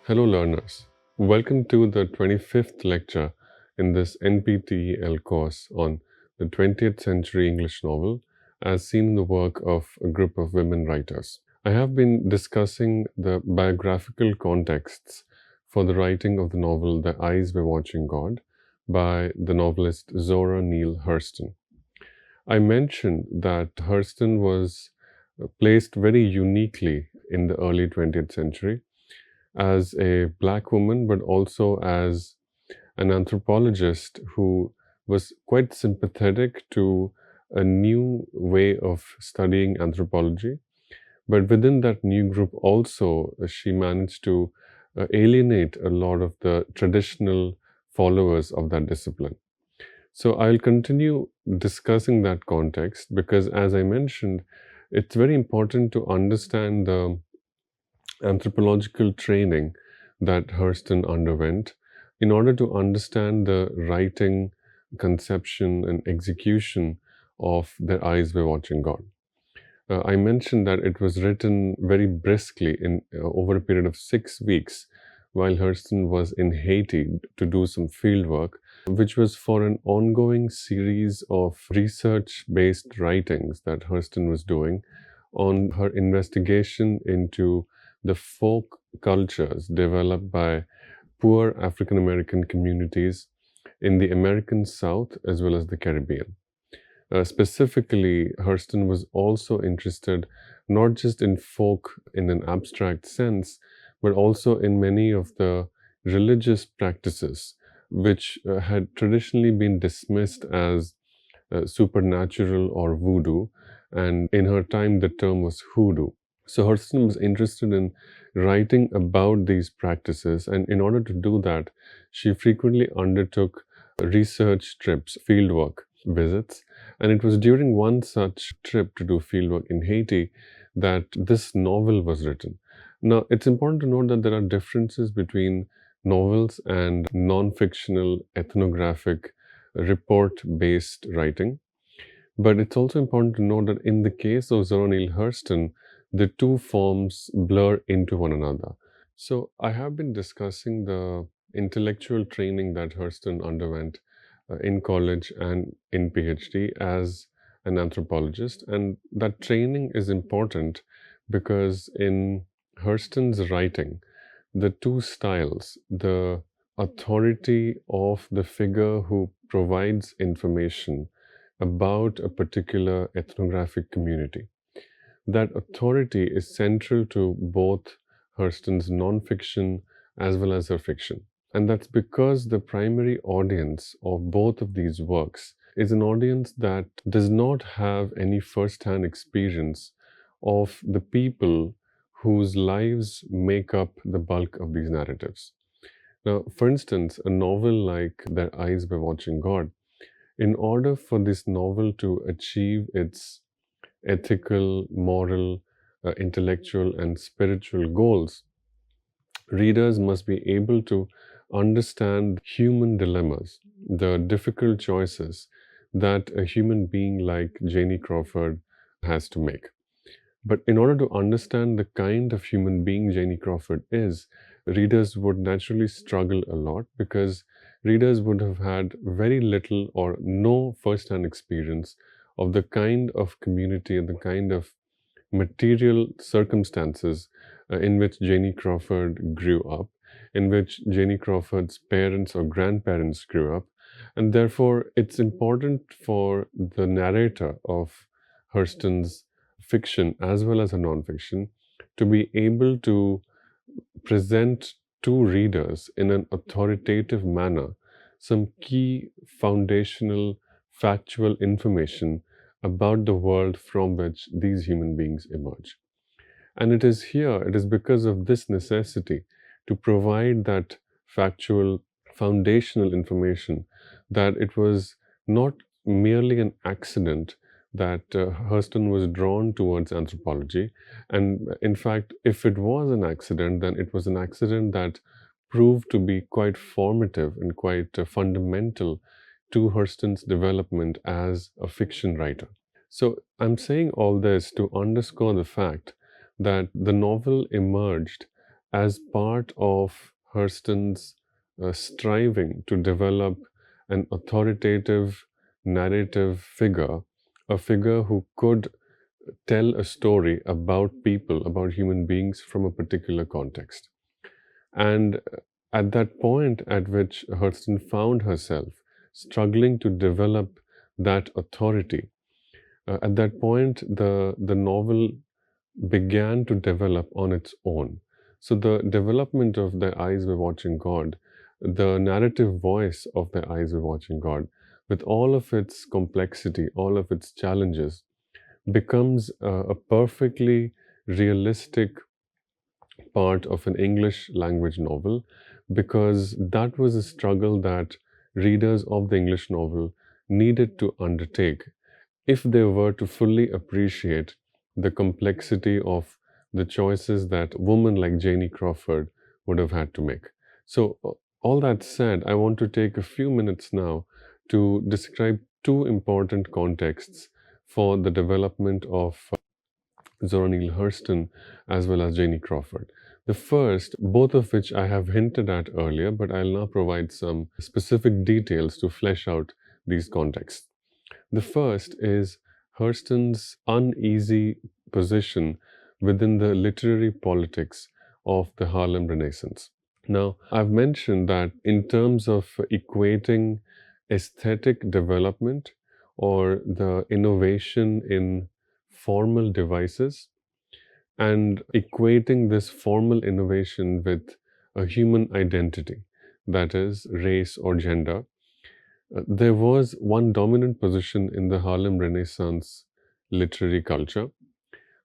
Hello learners, welcome to the 25th lecture in this NPTEL course on the 20th century English novel as seen in the work of a group of women writers. I have been discussing the biographical contexts for the writing of the novel The Eyes Were Watching God by the novelist Zora Neale Hurston. I mentioned that Hurston was placed very uniquely in the early 20th century as a Black woman, but also as an anthropologist who was quite sympathetic to a new way of studying anthropology. But within that new group, also, she managed to alienate a lot of the traditional followers of that discipline. So I'll continue discussing that context because, as I mentioned, it's very important to understand the anthropological training that Hurston underwent in order to understand the writing, conception, and execution of Their Eyes Were Watching God. I mentioned that it was written very briskly in over a period of 6 weeks while Hurston was in Haiti to do some field work, which was for an ongoing series of research-based writings that Hurston was doing on her investigation into the folk cultures developed by poor African American communities in the American South as well as the Caribbean. Specifically, Hurston was also interested not just in folk in an abstract sense, but also in many of the religious practices which had traditionally been dismissed as supernatural or voodoo, and in her time the term was hoodoo. So Hurston was interested in writing about these practices, and in order to do that, she frequently undertook research trips, fieldwork visits, and it was during one such trip to do fieldwork in Haiti that this novel was written. Now, it's important to note that there are differences between novels and non-fictional ethnographic report-based writing. But it's also important to note that in the case of Zora Neale Hurston, the two forms blur into one another. So I have been discussing the intellectual training that Hurston underwent in college and in PhD as an anthropologist. And that training is important because in Hurston's writing, the two styles, the authority of the figure who provides information about a particular ethnographic community, that authority is central to both Hurston's nonfiction as well as her fiction. And that's because the primary audience of both of these works is an audience that does not have any first-hand experience of the people whose lives make up the bulk of these narratives. Now, for instance, a novel like Their Eyes Were Watching God, in order for this novel to achieve its ethical, moral, intellectual, and spiritual goals, readers must be able to understand human dilemmas, the difficult choices that a human being like Janie Crawford has to make. But in order to understand the kind of human being Janie Crawford is, readers would naturally struggle a lot because readers would have had very little or no first-hand experience of the kind of community and the kind of material circumstances in which Janie Crawford grew up, in which Janie Crawford's parents or grandparents grew up. And therefore, it's important for the narrator of Hurston's fiction as well as her nonfiction to be able to present to readers in an authoritative manner some key foundational factual information about the world from which these human beings emerge. And it is because of this necessity to provide that factual foundational information that it was not merely an accident that Hurston was drawn towards anthropology. And in fact, if it was an accident, then it was an accident that proved to be quite formative and quite fundamental to Hurston's development as a fiction writer. So I'm saying all this to underscore the fact that the novel emerged as part of Hurston's striving to develop an authoritative narrative figure, a figure who could tell a story about people, about human beings from a particular context. And at that point at which Hurston found herself struggling to develop that authority, at that point the novel began to develop on its own. So the development of Their Eyes Were Watching God, the narrative voice of Their Eyes Were Watching God, with all of its complexity, all of its challenges, becomes a perfectly realistic part of an English language novel, because that was a struggle that readers of the English novel needed to undertake if they were to fully appreciate the complexity of the choices that women like Janie Crawford would have had to make. So, all that said, I want to take a few minutes now to describe two important contexts for the development of Zora Neale Hurston as well as Janie Crawford. The first, both of which I have hinted at earlier, but I'll now provide some specific details to flesh out these contexts. The first is Hurston's uneasy position within the literary politics of the Harlem Renaissance. Now, I've mentioned that in terms of equating aesthetic development or the innovation in formal devices and equating this formal innovation with a human identity, that is, race or gender, there was one dominant position in the Harlem Renaissance literary culture,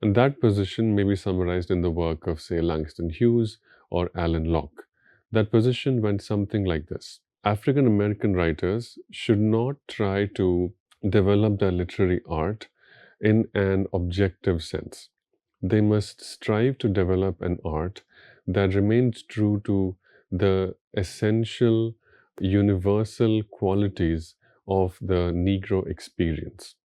and that position may be summarized in the work of, say, Langston Hughes or Alan Locke. That position went something like this: African American writers should not try to develop their literary art in an objective sense. They must strive to develop an art that remains true to the essential universal qualities of the Negro experience.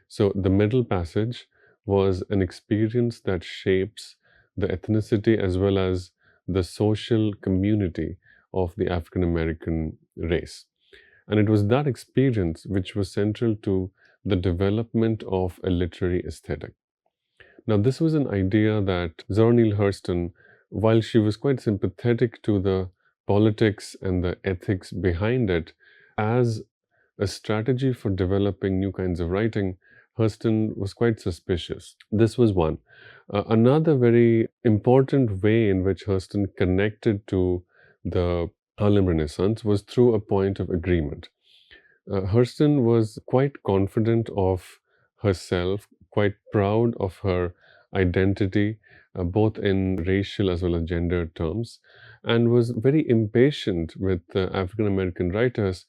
So the middle passage was an experience that shapes the ethnicity as well as the social community of the African American race. And it was that experience which was central to the development of a literary aesthetic. Now, this was an idea that Zora Neale Hurston, while she was quite sympathetic to the politics and the ethics behind it, as a strategy for developing new kinds of writing, Hurston was quite suspicious. This was one. Another very important way in which Hurston connected to the Harlem Renaissance was through a point of agreement. Hurston was quite confident of herself, quite proud of her identity, both in racial as well as gender terms, and was very impatient with African American writers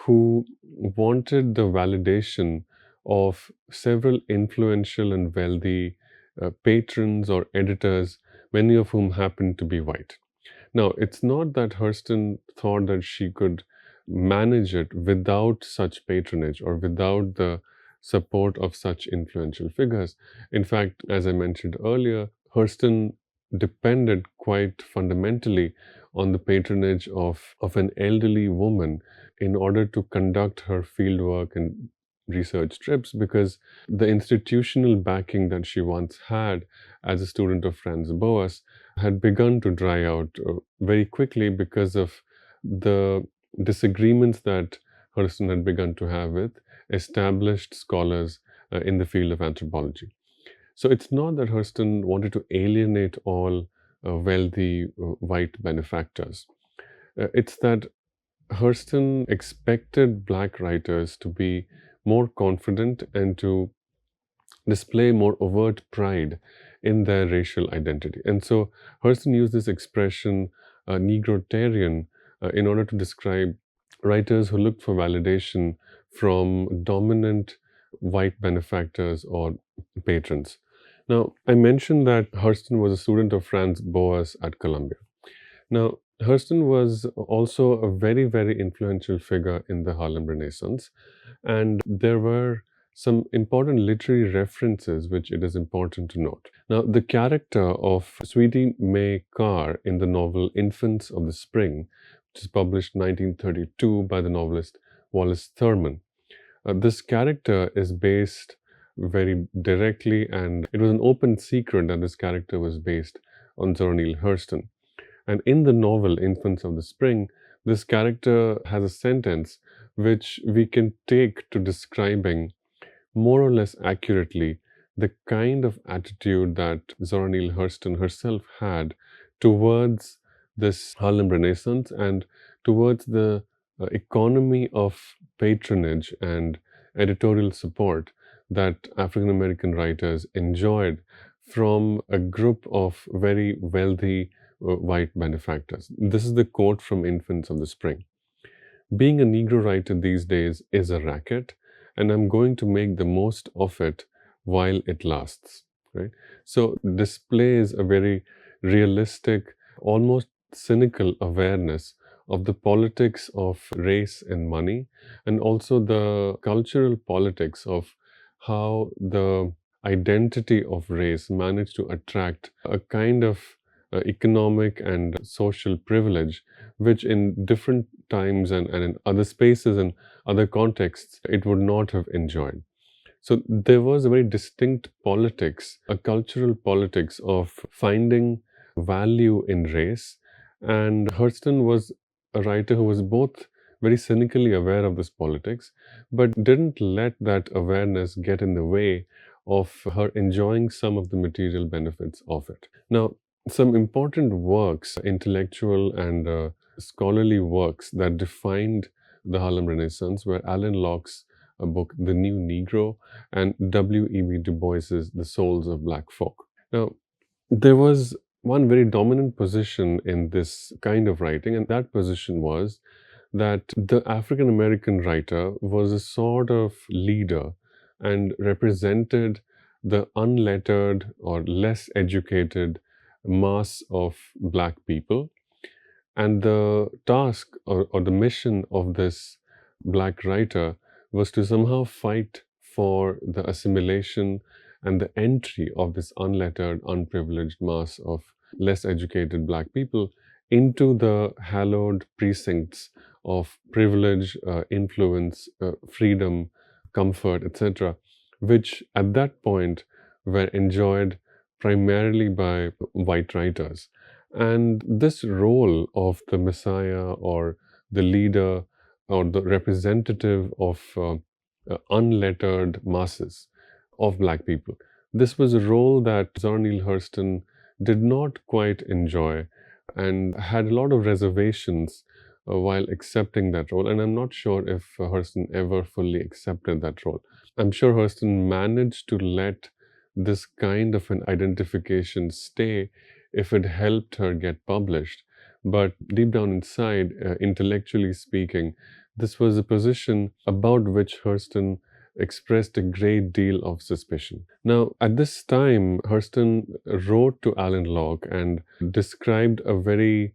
who wanted the validation of several influential and wealthy patrons or editors, many of whom happened to be white. Now, it's not that Hurston thought that she could manage it without such patronage or without the support of such influential figures. In fact, as I mentioned earlier, Hurston depended quite fundamentally on the patronage of an elderly woman in order to conduct her fieldwork and research trips, because the institutional backing that she once had as a student of Franz Boas had begun to dry out very quickly because of the disagreements that Hurston had begun to have with established scholars in the field of anthropology. So it's not that Hurston wanted to alienate all wealthy white benefactors. It's that Hurston expected Black writers to be more confident and to display more overt pride in their racial identity. And so Hurston used this expression, Negrotarian, in order to describe writers who looked for validation from dominant white benefactors or patrons. Now, I mentioned that Hurston was a student of Franz Boas at Columbia. Now, Hurston was also a very, very influential figure in the Harlem Renaissance, and there were some important literary references which it is important to note. Now, the character of Sweetie May Carr in the novel Infants of the Spring, which is published 1932 by the novelist Wallace Thurman. This character is based very directly, and it was an open secret that this character was based on Zora Neale Hurston. And in the novel Infants of the Spring, this character has a sentence which we can take to describing more or less accurately the kind of attitude that Zora Neale Hurston herself had towards this Harlem Renaissance and towards the economy of patronage and editorial support that African American writers enjoyed from a group of very wealthy white benefactors. This is the quote from Infants of the Spring. Being a Negro writer these days is a racket, and I'm going to make the most of it while it lasts. Right? So displays a very realistic, almost cynical awareness of the politics of race and money, and also the cultural politics of how the identity of race managed to attract a kind of economic and social privilege, which in different times and in other spaces and other contexts, it would not have enjoyed. So there was a very distinct politics, a cultural politics of finding value in race. And Hurston was a writer who was both very cynically aware of this politics, but didn't let that awareness get in the way of her enjoying some of the material benefits of it. Now, some important works, intellectual and scholarly works that defined the Harlem Renaissance were Alan Locke's book, The New Negro, and W.E.B. Du Bois's The Souls of Black Folk. Now, there was one very dominant position in this kind of writing, and that position was that the African American writer was a sort of leader and represented the unlettered or less educated mass of Black people. And the task or the mission of this Black writer was to somehow fight for the assimilation and the entry of this unlettered, unprivileged mass of less educated Black people into the hallowed precincts of privilege, influence, freedom, comfort, etc., which at that point were enjoyed primarily by white writers. And this role of the Messiah or the leader or the representative of unlettered masses of Black people, this was a role that Zora Neale Hurston did not quite enjoy and had a lot of reservations while accepting that role. And I'm not sure if Hurston ever fully accepted that role. I'm sure Hurston managed to let this kind of an identification stay if it helped her get published. But deep down inside, intellectually speaking, this was a position about which Hurston expressed a great deal of suspicion. Now, at this time, Hurston wrote to Alan Locke and described a very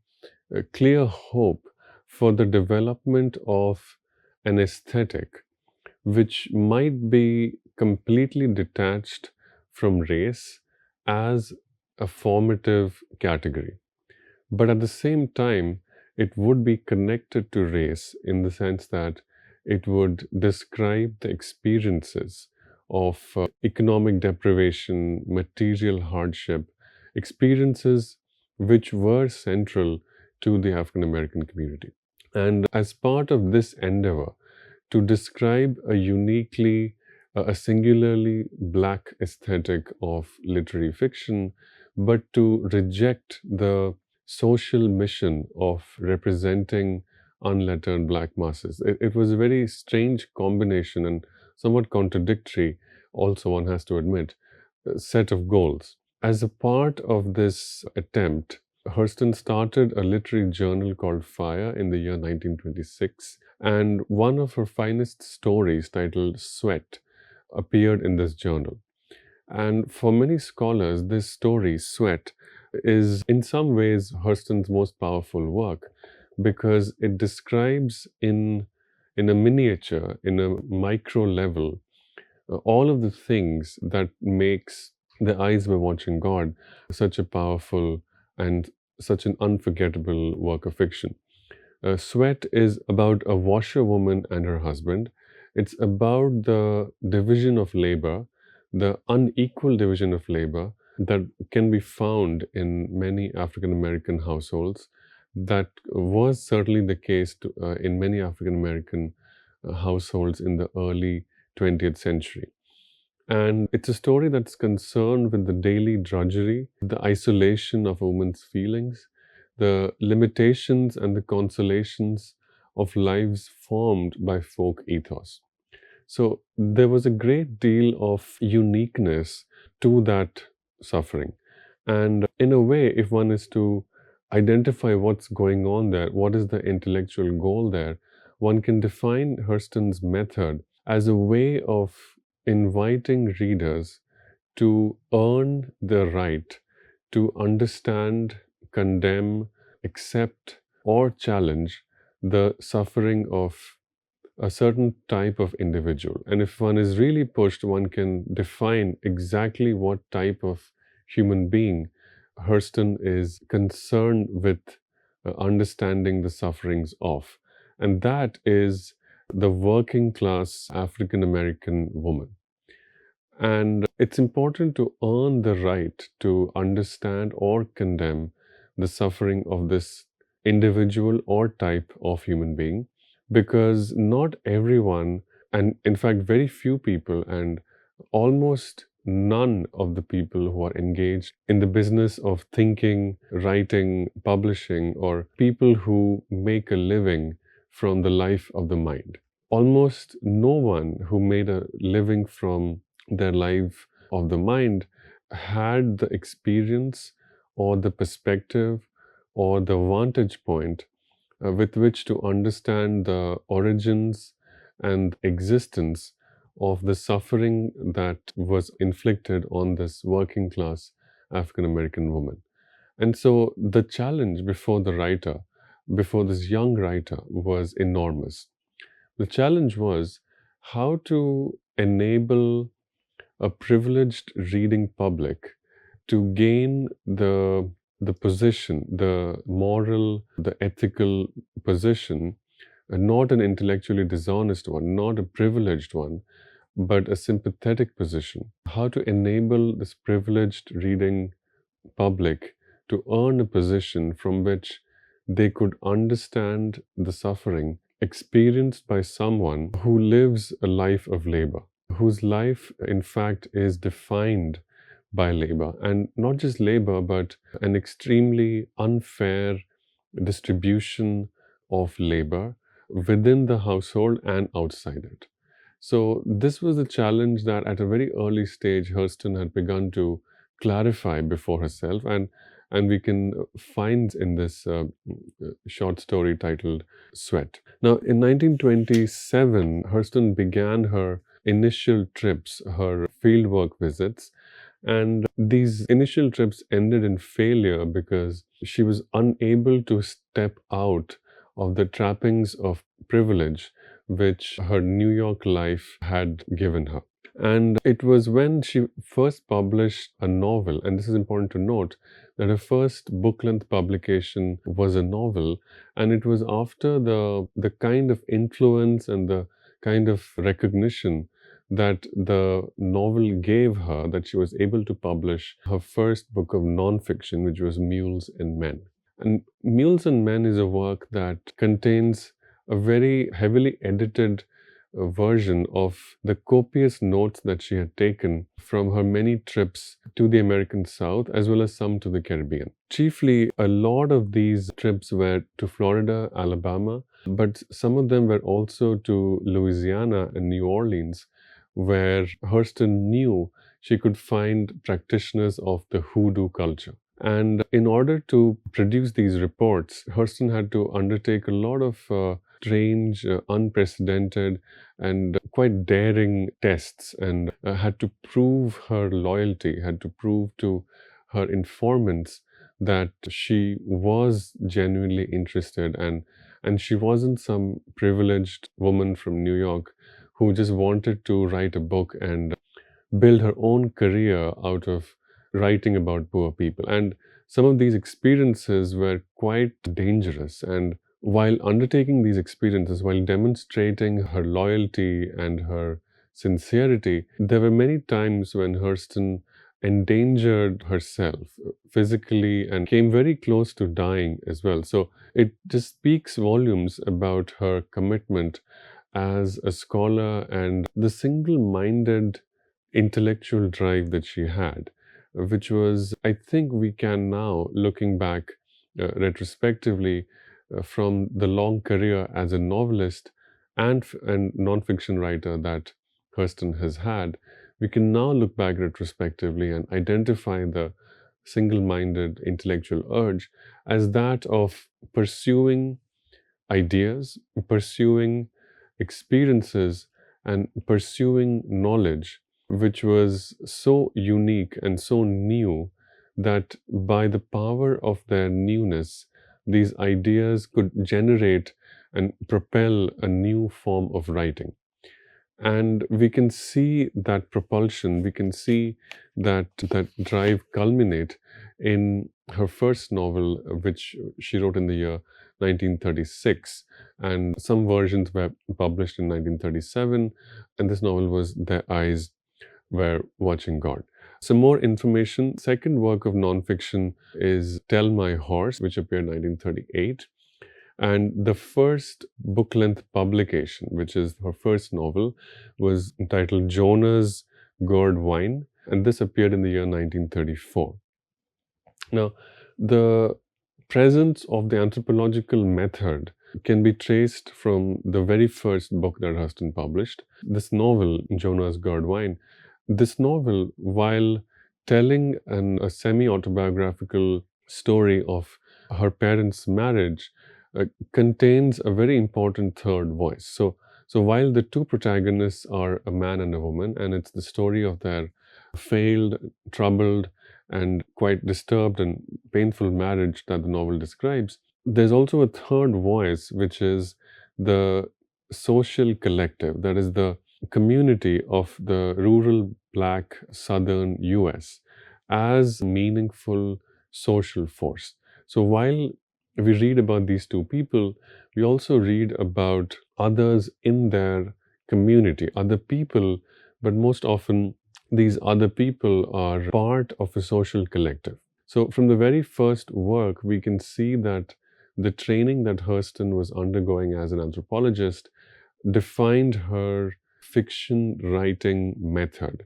clear hope for the development of an aesthetic which might be completely detached from race as a formative category. But at the same time, it would be connected to race in the sense that it would describe the experiences of economic deprivation, material hardship, experiences which were central to the African American community. And as part of this endeavor, to describe a uniquely, a singularly Black aesthetic of literary fiction, but to reject the social mission of representing unlettered Black masses. It was a very strange combination and somewhat contradictory, also one has to admit, set of goals. As a part of this attempt, Hurston started a literary journal called Fire in the year 1926, and one of her finest stories, titled Sweat, appeared in this journal. And for many scholars, this story, Sweat, is in some ways Hurston's most powerful work because it describes in a miniature, in a micro level, all of the things that makes The Eyes Were Watching God such a powerful and such an unforgettable work of fiction. Sweat is about a washerwoman and her husband. It's about the division of labor, the unequal division of labor that can be found in many African American households. That was certainly the case in many African American households in the early 20th century. And it's a story that's concerned with the daily drudgery, the isolation of a woman's feelings, the limitations and the consolations of lives formed by folk ethos. So there was a great deal of uniqueness to that suffering. And in a way, if one is to identify what's going on there, what is the intellectual goal there, one can define Hurston's method as a way of inviting readers to earn the right to understand, condemn, accept, or challenge the suffering of a certain type of individual. And if one is really pushed, one can define exactly what type of human being Hurston is concerned with understanding the sufferings of. And that is the working class African American woman. And it's important to earn the right to understand or condemn the suffering of this individual or type of human being, because not everyone, and in fact, very few people, and almost none of the people who are engaged in the business of thinking, writing, publishing, or people who make a living from the life of the mind. Almost no one who made a living from their life of the mind had the experience or the perspective or the vantage point with which to understand the origins and existence of the suffering that was inflicted on this working class African American woman. And so the challenge before the writer, before this young writer, was enormous. The challenge was how to enable a privileged reading public to gain the position, the moral, the ethical position, not an intellectually dishonest one, not a privileged one, but a sympathetic position. How to enable this privileged reading public to earn a position from which they could understand the suffering experienced by someone who lives a life of labor, whose life, in fact, is defined by labor. And not just labor, but an extremely unfair distribution of labor within the household and outside it. So, this was a challenge that at a very early stage, Hurston had begun to clarify before herself, and we can find in this short story titled Sweat. Now, in 1927, Hurston began her initial trips, her fieldwork visits, and these initial trips ended in failure because she was unable to step out of the trappings of privilege which her New York life had given her. And it was when she first published a novel, and this is important to note, that her first book-length publication was a novel, and it was after the kind of influence and the kind of recognition that the novel gave her, that she was able to publish her first book of nonfiction, which was Mules and Men. And Mules and Men is a work that contains a very heavily edited version of the copious notes that she had taken from her many trips to the American South as well as some to the Caribbean. Chiefly, a lot of these trips were to Florida, Alabama, but some of them were also to Louisiana and New Orleans, where Hurston knew she could find practitioners of the hoodoo culture. And in order to produce these reports, Hurston had to undertake a lot of strange, unprecedented, and quite daring tests, and had to prove her loyalty, had to prove to her informants that she was genuinely interested, and she wasn't some privileged woman from New York who just wanted to write a book and build her own career out of writing about poor people. And some of these experiences were quite dangerous. And while undertaking these experiences, while demonstrating her loyalty and her sincerity, there were many times when Hurston endangered herself physically and came very close to dying as well. So it just speaks volumes about her commitment as a scholar and the single minded intellectual drive that she had, which was, I think, we can now, looking back retrospectively from the long career as a novelist and nonfiction writer that Hurston has had, we can now look back retrospectively and identify the single minded intellectual urge as that of pursuing ideas, pursuing experiences, and pursuing knowledge, which was so unique and so new that by the power of their newness, these ideas could generate and propel a new form of writing. And we can see that propulsion, we can see that drive culminate in her first novel, which she wrote in the year 1936. And some versions were published in 1937. And this novel was Their Eyes Were Watching God. Some more information. Second work of nonfiction is Tell My Horse, which appeared in 1938. And the first book length publication, which is her first novel, was entitled Jonah's Gourd Wine, and this appeared in the year 1934. Now, the presence of the anthropological method can be traced from the very first book that Hurston published. This novel, Jonah's Gourd Wine, this novel, while telling a semi autobiographical story of her parents' marriage, contains a very important third voice. So while the two protagonists are a man and a woman, and it's the story of their failed, troubled, and quite disturbed and painful marriage that the novel describes, there's also a third voice, which is the social collective, that is the community of the rural Black Southern US as a meaningful social force. So while we read about these two people, we also read about others in their community, other people, but most often these other people are part of a social collective. So from the very first work, we can see that the training that Hurston was undergoing as an anthropologist defined her fiction writing method.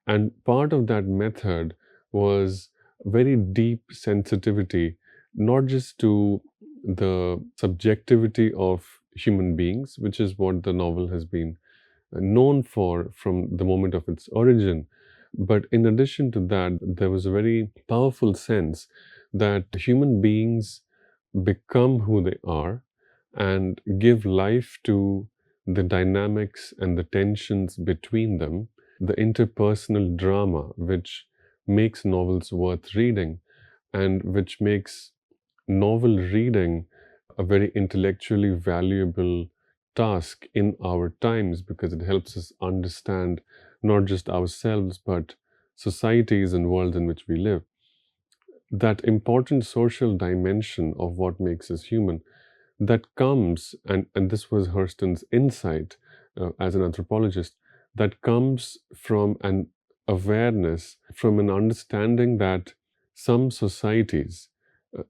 And part of that method was very deep sensitivity, not just to the subjectivity of human beings, which is what the novel has been known for from the moment of its origin. But in addition to that, there was a very powerful sense that human beings become who they are and give life to the dynamics and the tensions between them, the interpersonal drama which makes novels worth reading and which makes novel reading a very intellectually valuable task in our times, because it helps us understand not just ourselves but societies and worlds in which we live. That important social dimension of what makes us human, that comes, and this was Hurston's insight as an anthropologist, that comes from an awareness, from an understanding that some societies,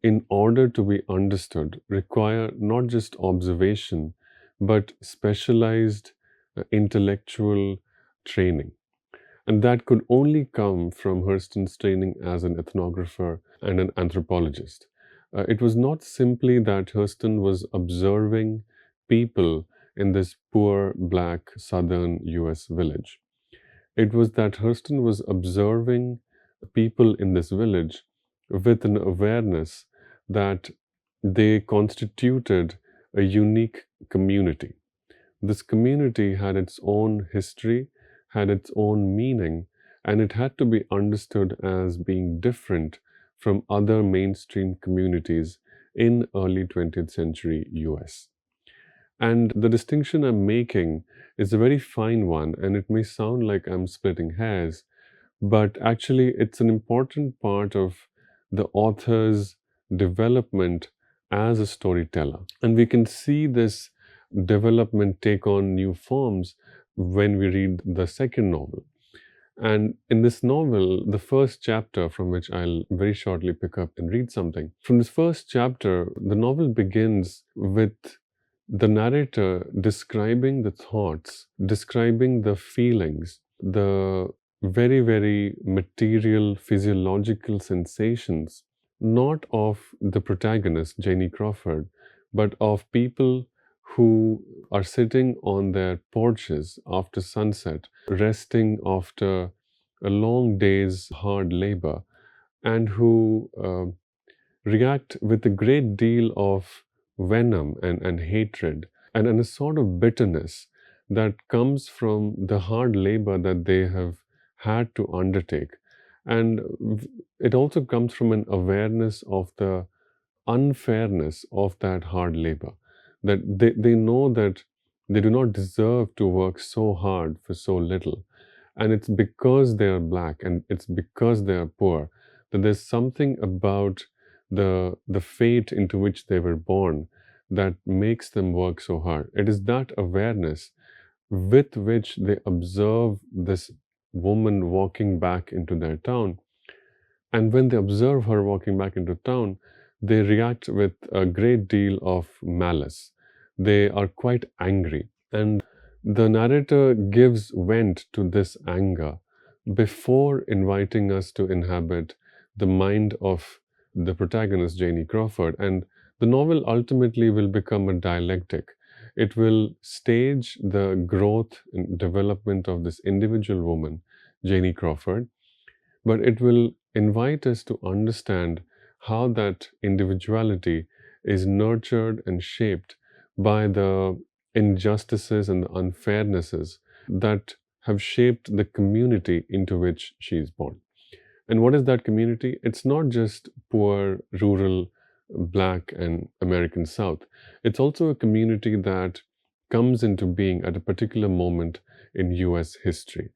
in order to be understood, require not just observation, but specialized intellectual training. And that could only come from Hurston's training as an ethnographer and an anthropologist. It was not simply that Hurston was observing people in this poor Black Southern US village. It was that Hurston was observing people in this village with an awareness that they constituted a unique community. This community had its own history, had its own meaning, and it had to be understood as being different from other mainstream communities in early 20th century US. And the distinction I'm making is a very fine one, and it may sound like I'm splitting hairs, but actually, it's an important part of the author's development as a storyteller. And we can see this development take on new forms when we read the second novel. And in this novel, the first chapter, from which I'll very shortly pick up and read something, from this first chapter, the novel begins with the narrator describing the thoughts, describing the feelings, the very, very material physiological sensations, not of the protagonist, Janie Crawford, but of people who are sitting on their porches after sunset, resting after a long day's hard labor, and who react with a great deal of venom and hatred and a sort of bitterness that comes from the hard labor that they have had to undertake. And it also comes from an awareness of the unfairness of that hard labor, that they know that they do not deserve to work so hard for so little. And it's because they are black and it's because they are poor that there's something about the fate into which they were born that makes them work so hard. It is that awareness with which they observe this woman walking back into their town. And when they observe her walking back into town, they react with a great deal of malice. They are quite angry. And the narrator gives vent to this anger before inviting us to inhabit the mind of the protagonist, Janie Crawford. And the novel ultimately will become a dialectic. It will stage the growth and development of this individual woman, Janie Crawford, but it will invite us to understand how that individuality is nurtured and shaped by the injustices and the unfairnesses that have shaped the community into which she is born. And what is that community? It's not just poor, rural, black, and American South. It's also a community that comes into being at a particular moment in US history.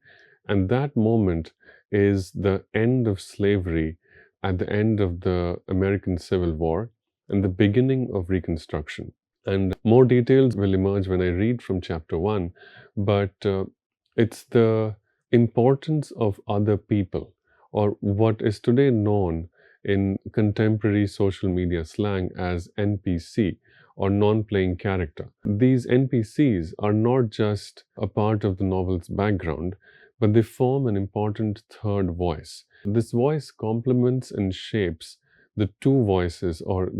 And that moment is the end of slavery at the end of the American Civil War and the beginning of Reconstruction. And more details will emerge when I read from chapter 1, but it's the importance of other people, or what is today known in contemporary social media slang as NPC, or non-playing character. These NPCs are not just a part of the novel's background, but they form an important third voice. This voice complements and shapes the two voices, or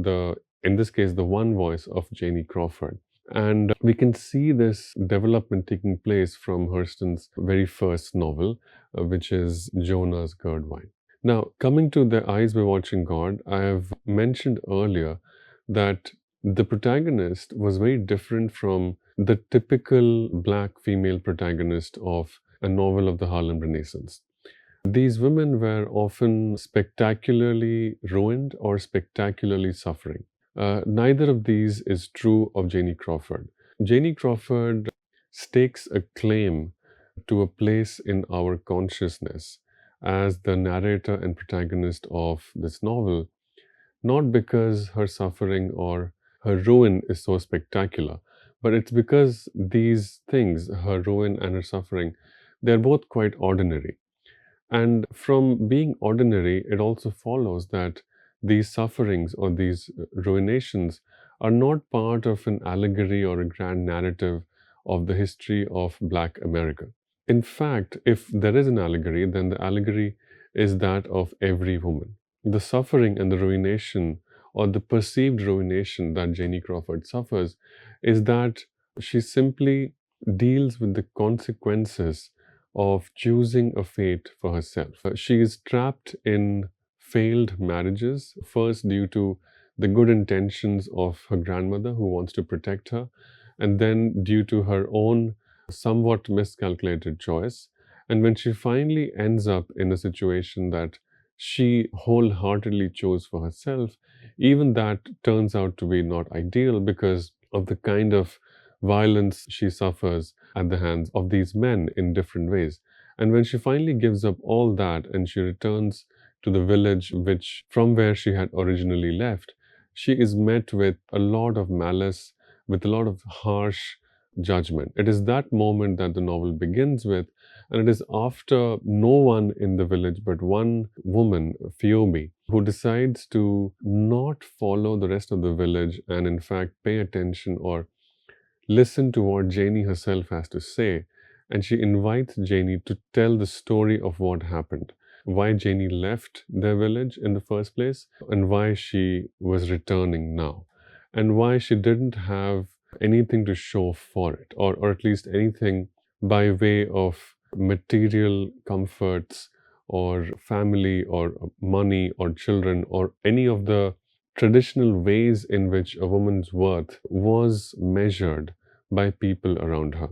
in this case, the one voice of Janie Crawford. And we can see this development taking place from Hurston's very first novel, which is Jonah's Gourd Wine. Now, coming to The Eyes Were Watching God, I have mentioned earlier that the protagonist was very different from the typical black female protagonist of a novel of the Harlem Renaissance. These women were often spectacularly ruined or spectacularly suffering. Neither of these is true of Janie Crawford. Janie Crawford stakes a claim to a place in our consciousness as the narrator and protagonist of this novel, not because her suffering or her ruin is so spectacular, but it's because these things, her ruin and her suffering, they're both quite ordinary. And from being ordinary, it also follows that these sufferings or these ruinations are not part of an allegory or a grand narrative of the history of Black America. In fact, if there is an allegory, then the allegory is that of every woman. The suffering and the ruination, or the perceived ruination that Janie Crawford suffers, is that she simply deals with the consequences of choosing a fate for herself. She is trapped in failed marriages, first due to the good intentions of her grandmother who wants to protect her, and then due to her own somewhat miscalculated choice. And when she finally ends up in a situation that she wholeheartedly chose for herself, even that turns out to be not ideal because of the kind of violence she suffers at the hands of these men in different ways. And when she finally gives up all that and she returns to the village which from where she had originally left, she is met with a lot of malice, with a lot of harsh judgment. It is that moment that the novel begins with, and it is after no one in the village but one woman, Phoebe, who decides to not follow the rest of the village and in fact pay attention or listen to what Janie herself has to say. And she invites Janie to tell the story of what happened, why Janie left their village in the first place, and why she was returning now, and why she didn't have anything to show for it, or at least anything by way of material comforts or family or money or children or any of the traditional ways in which a woman's worth was measured by people around her.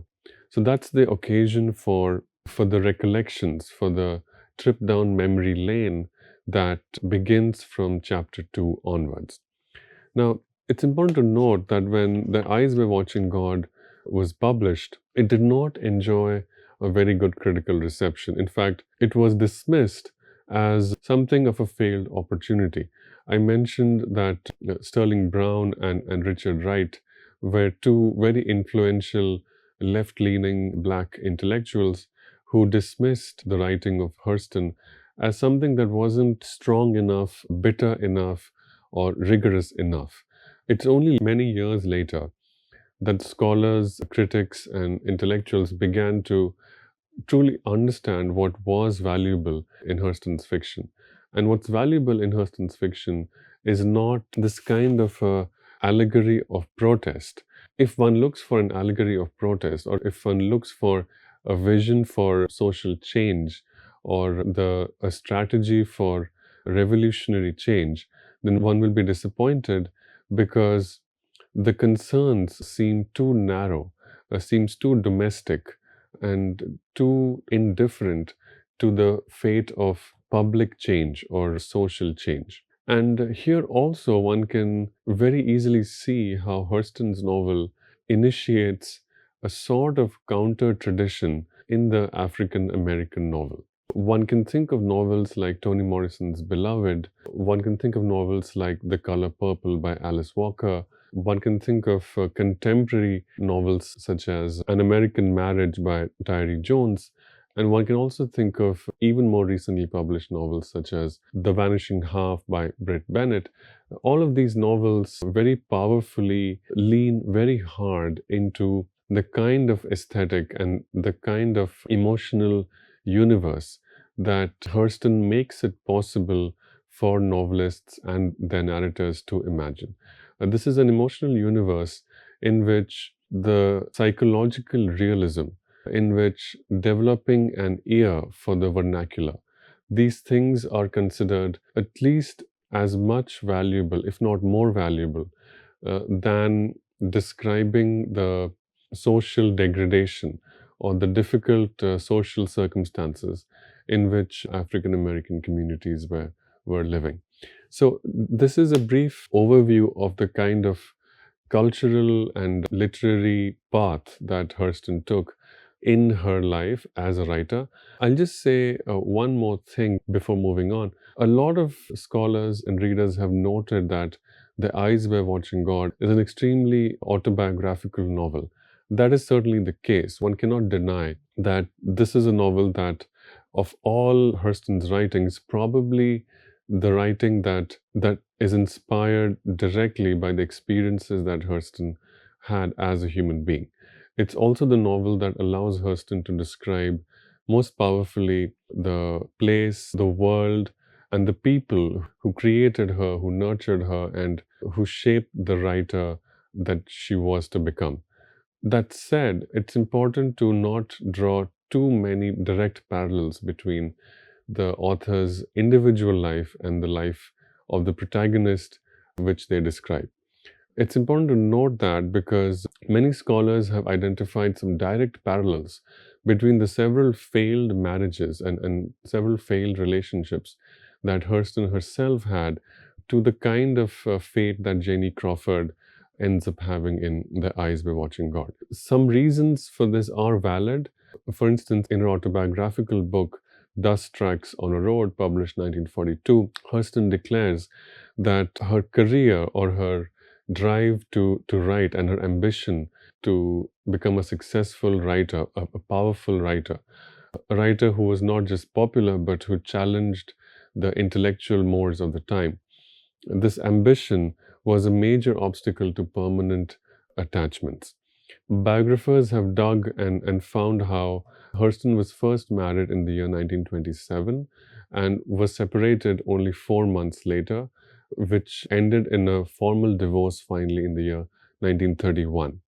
So that's the occasion for the recollections, for the trip down memory lane that begins from chapter 2 onwards. Now, it's important to note that when The Eyes Were Watching God was published, it did not enjoy a very good critical reception. In fact, it was dismissed as something of a failed opportunity. I mentioned that Sterling Brown and Richard Wright were two very influential left-leaning black intellectuals who dismissed the writing of Hurston as something that wasn't strong enough, bitter enough, or rigorous enough. It's only many years later that scholars, critics, and intellectuals began to truly understand what was valuable in Hurston's fiction. And what's valuable in Hurston's fiction is not this kind of allegory of protest. If one looks for an allegory of protest, or if one looks for a vision for social change, or a strategy for revolutionary change, then one will be disappointed because the concerns seem too narrow, seems too domestic, and too indifferent to the fate of public change or social change. And here also one can very easily see how Hurston's novel initiates a sort of counter tradition in the African American novel. One can think of novels like Toni Morrison's Beloved. One can think of novels like The Color Purple by Alice Walker. One can think of contemporary novels such as An American Marriage by Tyree Jones. And one can also think of even more recently published novels such as The Vanishing Half by Brit Bennett. All of these novels very powerfully lean very hard into the kind of aesthetic and the kind of emotional universe that Hurston makes it possible for novelists and their narrators to imagine. This is an emotional universe in which the psychological realism, in which developing an ear for the vernacular, these things are considered at least as much valuable, if not more valuable, than describing the social degradation or the difficult social circumstances in which African American communities were living. So, this is a brief overview of the kind of cultural and literary path that Hurston took in her life as a writer. I'll just say one more thing before moving on. A lot of scholars and readers have noted that The Eyes Were Watching God is an extremely autobiographical novel. That is certainly the case. One cannot deny that this is a novel that, of all Hurston's writings, probably the writing that is inspired directly by the experiences that Hurston had as a human being. It's also the novel that allows Hurston to describe most powerfully the place, the world, and the people who created her, who nurtured her, and who shaped the writer that she was to become. That said, it's important to not draw too many direct parallels between the author's individual life and the life of the protagonist which they describe. It's important to note that because many scholars have identified some direct parallels between the several failed marriages and several failed relationships that Hurston herself had to the kind of fate that Janie Crawford ends up having in The Eyes Were Watching God. Some reasons for this are valid. For instance, in her autobiographical book, Dust Tracks on a Road, published 1942, Hurston declares that her career or her drive to write and her ambition to become a successful writer, a powerful writer, a writer who was not just popular but who challenged the intellectual mores of the time. This ambition was a major obstacle to permanent attachments. Biographers have dug and found how Hurston was first married in the year 1927 and was separated only 4 months later, which ended in a formal divorce finally in the year 1931.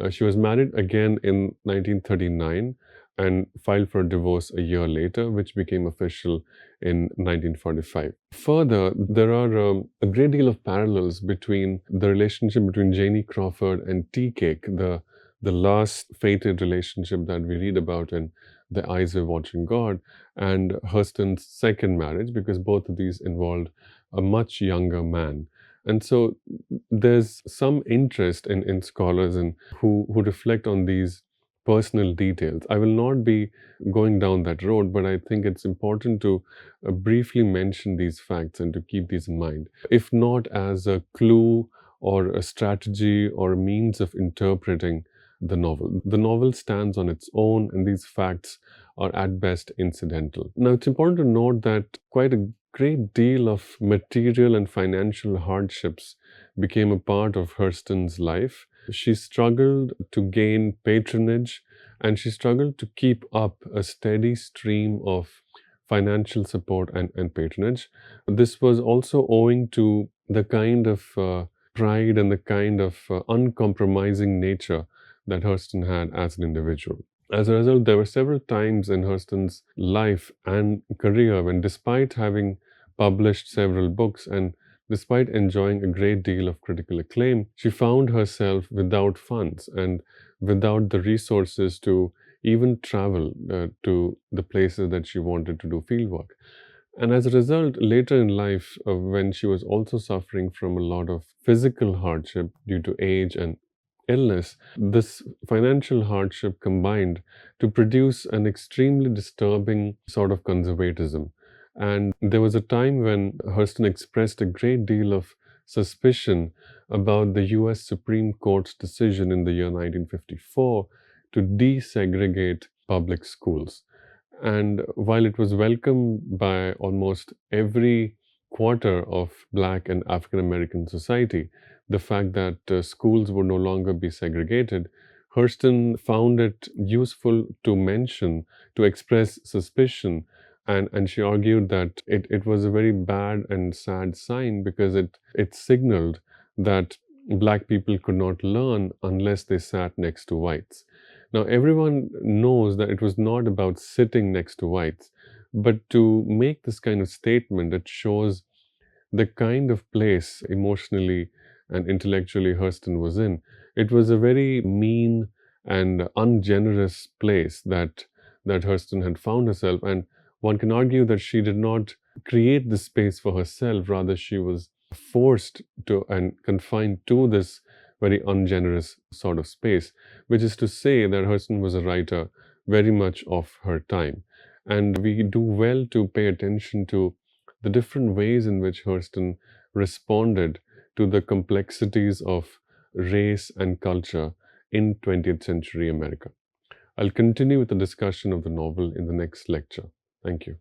She was married again in 1939 and filed for divorce a year later, which became official in 1945. Further, there are a great deal of parallels between the relationship between Janie Crawford and Tea Cake, the last fated relationship that we read about in The Eyes Were Watching God, and Hurston's second marriage, because both of these involved a much younger man. And so there's some interest in scholars and who reflect on these personal details. I will not be going down that road, but I think it's important to briefly mention these facts and to keep these in mind, if not as a clue or a strategy or a means of interpreting the novel. The novel stands on its own, and these facts are at best incidental. Now, it's important to note that quite a great deal of material and financial hardships became a part of Hurston's life. She struggled to gain patronage, and she struggled to keep up a steady stream of financial support and patronage. This was also owing to the kind of pride and the kind of uncompromising nature that Hurston had as an individual. As a result, there were several times in Hurston's life and career when, despite having published several books and despite enjoying a great deal of critical acclaim, she found herself without funds and without the resources to even travel to the places that she wanted to do fieldwork. And as a result, later in life, when she was also suffering from a lot of physical hardship due to age and illness, this financial hardship combined to produce an extremely disturbing sort of conservatism. And there was a time when Hurston expressed a great deal of suspicion about the US Supreme Court's decision in the year 1954 to desegregate public schools. And while it was welcomed by almost every quarter of Black and African American society, the fact that schools would no longer be segregated, Hurston found it useful to mention, to express suspicion, and she argued that it was a very bad and sad sign because it signaled that Black people could not learn unless they sat next to whites. Now, everyone knows that it was not about sitting next to whites, but to make this kind of statement, it shows the kind of place emotionally and intellectually Hurston was in. It was a very mean and ungenerous place that Hurston had found herself, and one can argue that she did not create this space for herself, rather she was forced to and confined to this very ungenerous sort of space, which is to say that Hurston was a writer very much of her time. And we do well to pay attention to the different ways in which Hurston responded to the complexities of race and culture in 20th century America. I'll continue with the discussion of the novel in the next lecture. Thank you.